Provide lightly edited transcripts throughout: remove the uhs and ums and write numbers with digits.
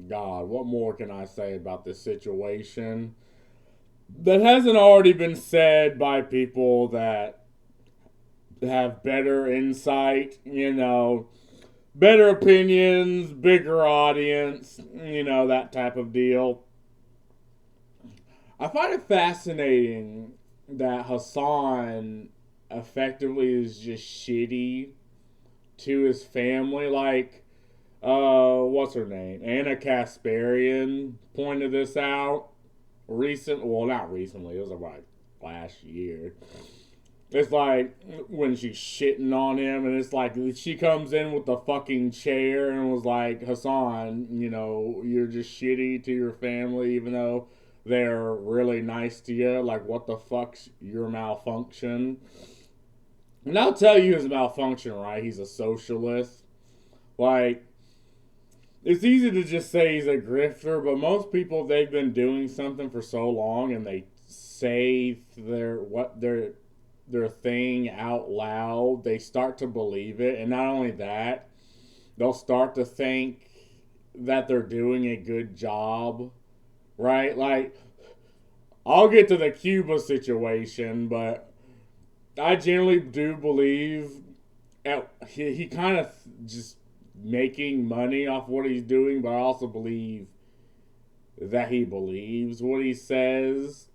God, what more can I say about this situation that hasn't already been said by people that have better insight, better opinions, bigger audience, that type of deal. I find it fascinating that Hasan effectively is just shitty to his family. Like, what's her name? Anna Kasparian pointed this out well, not recently, it was like last year. It's like when she's shitting on him, and it's like she comes in with the fucking chair and was like, Hasan, you're just shitty to your family, even though they're really nice to you. Like, what the fuck's your malfunction? And I'll tell you his malfunction, right? He's a socialist. Like, it's easy to just say he's a grifter, but most people, they've been doing something for so long and they say their thing out loud, they start to believe it. And not only that, they'll start to think that they're doing a good job, right? Like, I'll get to the Cuba situation, but I generally do believe he kind of just making money off what he's doing, but I also believe that he believes what he says.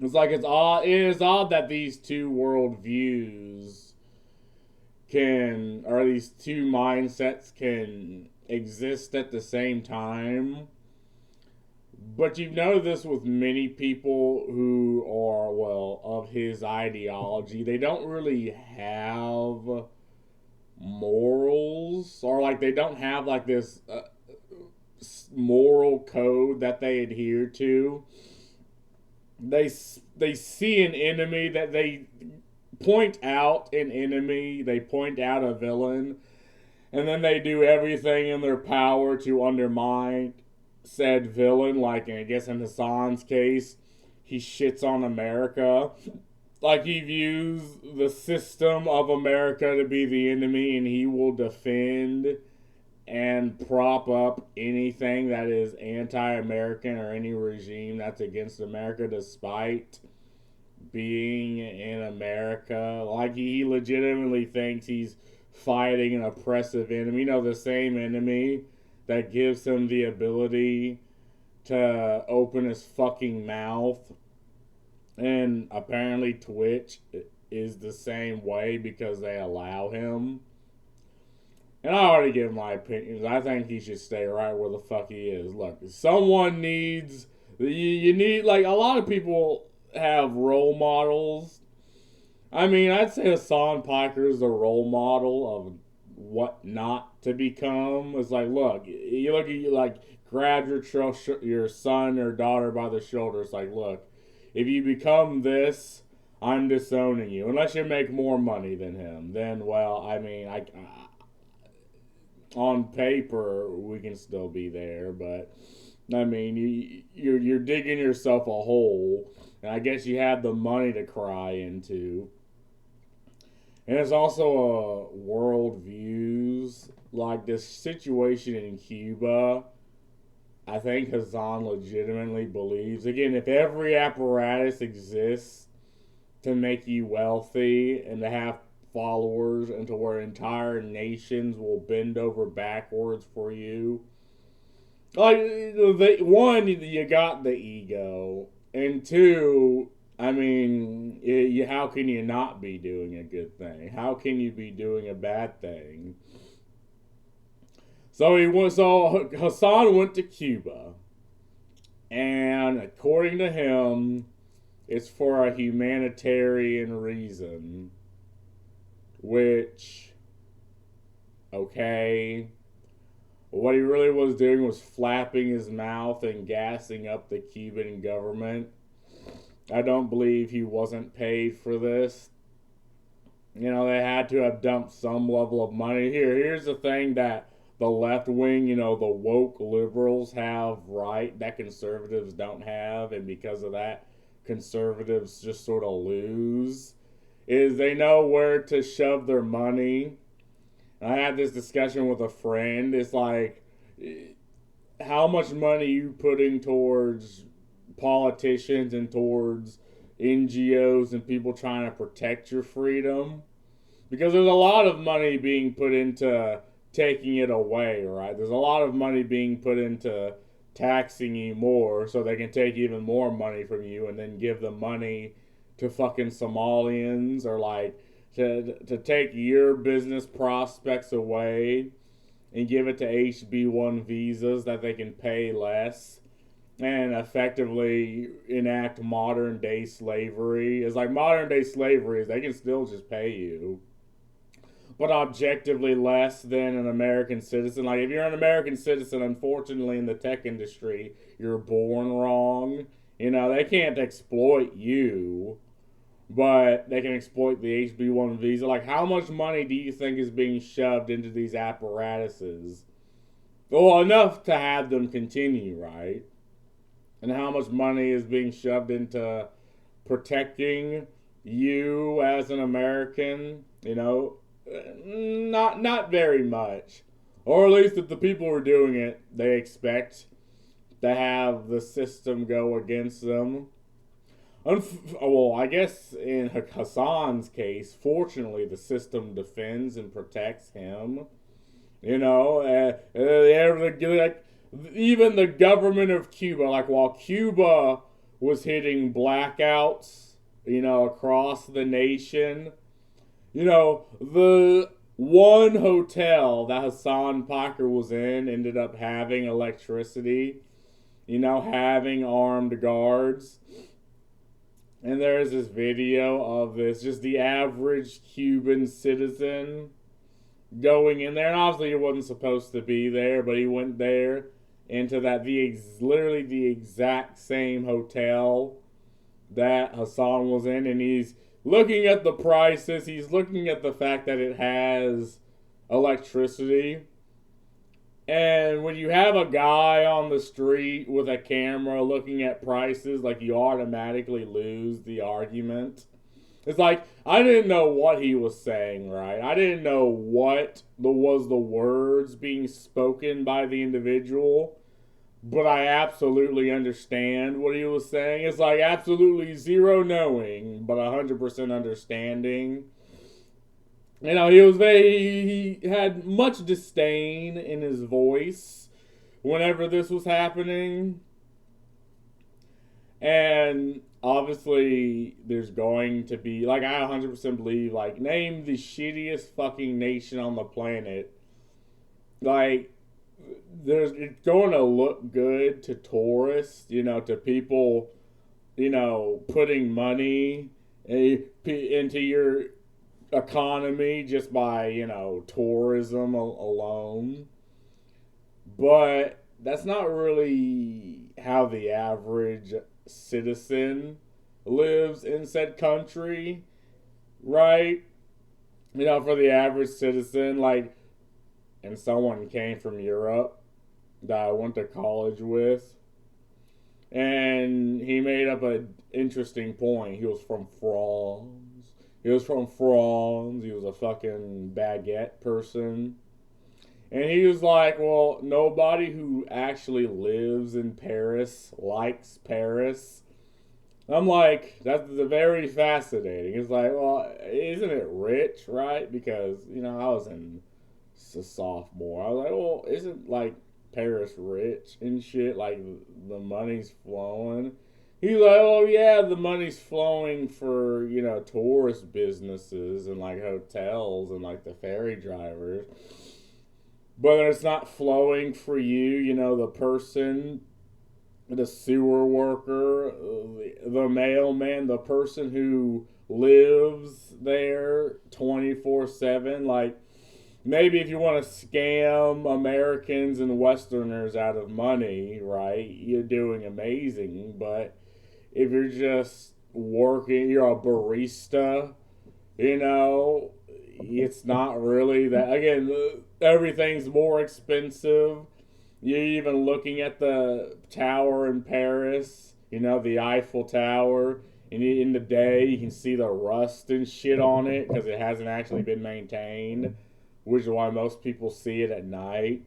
It's like it is odd that these two worldviews or these two mindsets can exist at the same time. But you've noticed this with many people who are, well, of his ideology. They don't really have morals, or like they don't have like this moral code that they adhere to. They see an enemy, that they point out an enemy, they point out a villain, and then they do everything in their power to undermine said villain. Like, I guess in Hasan's case, he shits on America. Like, he views the system of America to be the enemy, and he will defend and prop up anything that is anti-American or any regime that's against America, despite being in America. Like, he legitimately thinks he's fighting an oppressive enemy. The same enemy that gives him the ability to open his fucking mouth. And apparently Twitch is the same way because they allow him. And I already give my opinions. I think he should stay right where the fuck he is. Look, someone needs... You need... Like, a lot of people have role models. I mean, I'd say Hasan Piker is the role model of what not to become. It's like, look, you like, grab your son or daughter by the shoulder. It's like, look, if you become this, I'm disowning you. Unless you make more money than him, then, well, I mean, on paper we can still be there, but I mean, you're digging yourself a hole, and I guess you have the money to cry into. And it's also a world views, like this situation in Cuba. I think Hasan legitimately believes, again, if every apparatus exists to make you wealthy and to have followers and to where entire nations will bend over backwards for you, like, one, you got the ego, and two, I mean, how can you not be doing a good thing? How can you be doing a bad thing? So Hasan went to Cuba, and according to him, it's for a humanitarian reason. Which, okay, what he really was doing was flapping his mouth and gassing up the Cuban government. I don't believe he wasn't paid for this. They had to have dumped some level of money. Here's the thing that the left wing, the woke liberals have right that conservatives don't have, and because of that, conservatives just sort of lose, is they know where to shove their money. I had this discussion with a friend. It's like, how much money you putting towards politicians and towards NGOs and people trying to protect your freedom? Because there's a lot of money being put into taking it away, right? There's a lot of money being put into taxing you more so they can take even more money from you and then give the money to fucking Somalians, or like to take your business prospects away and give it to HB1 visas that they can pay less and effectively enact modern day slavery. It's like modern day slavery is they can still just pay you, but objectively less than an American citizen. Like if you're an American citizen, unfortunately in the tech industry, you're born wrong. You know, they can't exploit you, but they can exploit the HB1 visa. Like, how much money do you think is being shoved into these apparatuses? Well, enough to have them continue, right? And how much money is being shoved into protecting you as an American? You know, not very much. Or at least if the people who are doing it, they expect to have the system go against them. Well, I guess in Hasan's case, fortunately, the system defends and protects him. You know, like, even the government of Cuba, like while Cuba was hitting blackouts, you know, across the nation, you know, the one hotel that Hasan Piker was in ended up having electricity, you know, having armed guards. And there's this video of this, just the average Cuban citizen going in there. And obviously he wasn't supposed to be there, but he went there into that, literally the exact same hotel that Hasan was in. And he's looking at the prices. He's looking at the fact that it has electricity. And when you have a guy on the street with a camera looking at prices, like, you automatically lose the argument. It's like, I didn't know what he was saying, right? I didn't know what was the words being spoken by the individual, but I absolutely understand what he was saying. It's like absolutely zero knowing, but 100% understanding. You know, he had much disdain in his voice whenever this was happening. And obviously there's going to be, like, I 100% believe, like, name the shittiest fucking nation on the planet. Like, it's going to look good to tourists, you know, to people, you know, putting money into your economy just by, you know, tourism alone. But that's not really how the average citizen lives in said country, right? You know, for the average citizen, like, and someone came from Europe that I went to college with, and he made up an interesting point. He was from France. He was a fucking baguette person. And he was like, well, nobody who actually lives in Paris likes Paris. I'm like, that's very fascinating. It's like, well, isn't it rich, right? Because, you know, I was a sophomore. I was like, well, isn't, like, Paris rich and shit? Like, the money's flowing. He's like, oh yeah, the money's flowing for, you know, tourist businesses and, like, hotels and, like, the ferry drivers. But it's not flowing for you, you know, the person, the sewer worker, the mailman, the person who lives there 24/7. Like, maybe if you want to scam Americans and Westerners out of money, right, you're doing amazing. But if you're just working, you're a barista, you know, it's not really that. Again, everything's more expensive. You're even looking at the tower in Paris, you know, the Eiffel Tower. And in the day, you can see the rust and shit on it because it hasn't actually been maintained, which is why most people see it at night.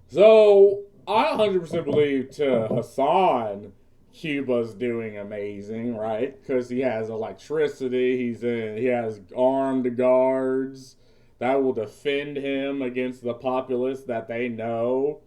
So I 100% believe to Hasan, Cuba's doing amazing, right? Because he has electricity. He has armed guards that will defend him against the populace that they know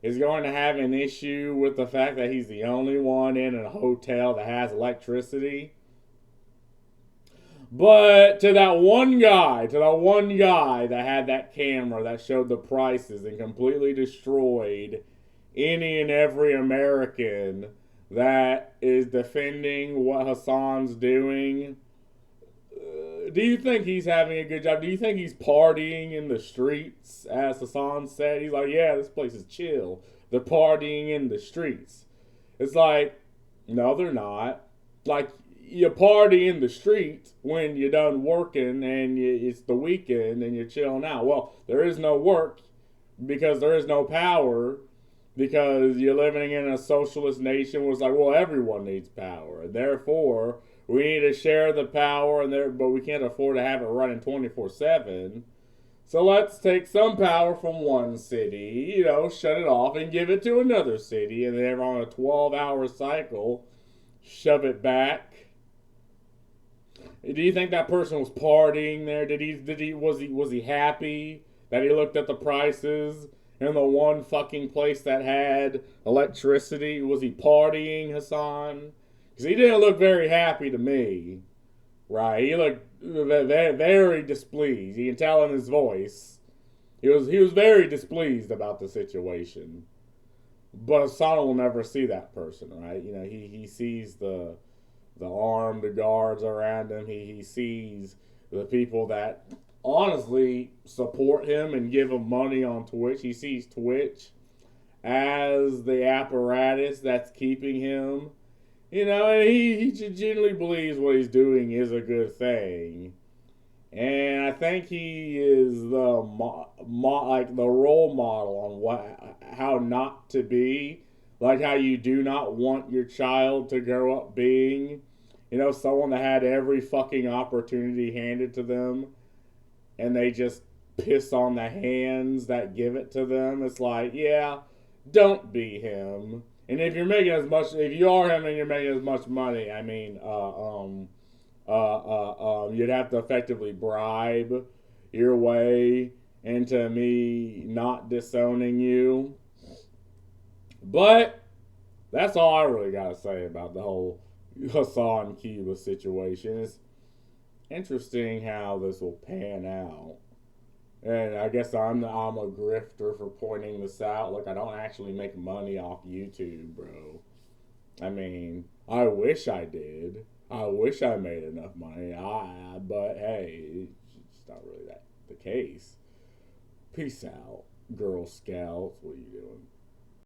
is going to have an issue with the fact that he's the only one in a hotel that has electricity. But to that one guy that had that camera that showed the prices and completely destroyed any and every American that is defending what Hasan's doing, do you think he's having a good job? Do you think he's partying in the streets, as Hasan said? He's like, yeah, this place is chill. They're partying in the streets. It's like, no, they're not. Like, you party in the street when you're done working and it's the weekend and you're chilling out. Well, there is no work because there is no power because you're living in a socialist nation where it's like, well, everyone needs power. And therefore, we need to share the power, but we can't afford to have it running 24/7. So let's take some power from one city, shut it off and give it to another city. And then on a 12-hour cycle, shove it back. Do you think that person was partying there? Was he happy that he looked at the prices in the one fucking place that had electricity? Was he partying, Hasan? Because he didn't look very happy to me, right? He looked very displeased. You can tell in his voice. He was very displeased about the situation. But Hasan will never see that person, right? He sees the armed guards around him. He sees the people that honestly support him and give him money on Twitch. He sees Twitch as the apparatus that's keeping him. And he genuinely believes what he's doing is a good thing. And I think he is like the role model on how not to be, like how you do not want your child to grow up being, someone that had every fucking opportunity handed to them, and they just piss on the hands that give it to them. It's like, yeah, don't be him. And if you are him and you're making as much money, I mean, you'd have to effectively bribe your way into me not disowning you. But that's all I really got to say about the whole Hasan Cuba situation. It's interesting how this will pan out. And I guess I'm a grifter for pointing this out. Like, I don't actually make money off YouTube, bro. I mean, I wish I did. I wish I made enough money. But hey, it's not really that the case. Peace out, Girl Scouts. What are you doing?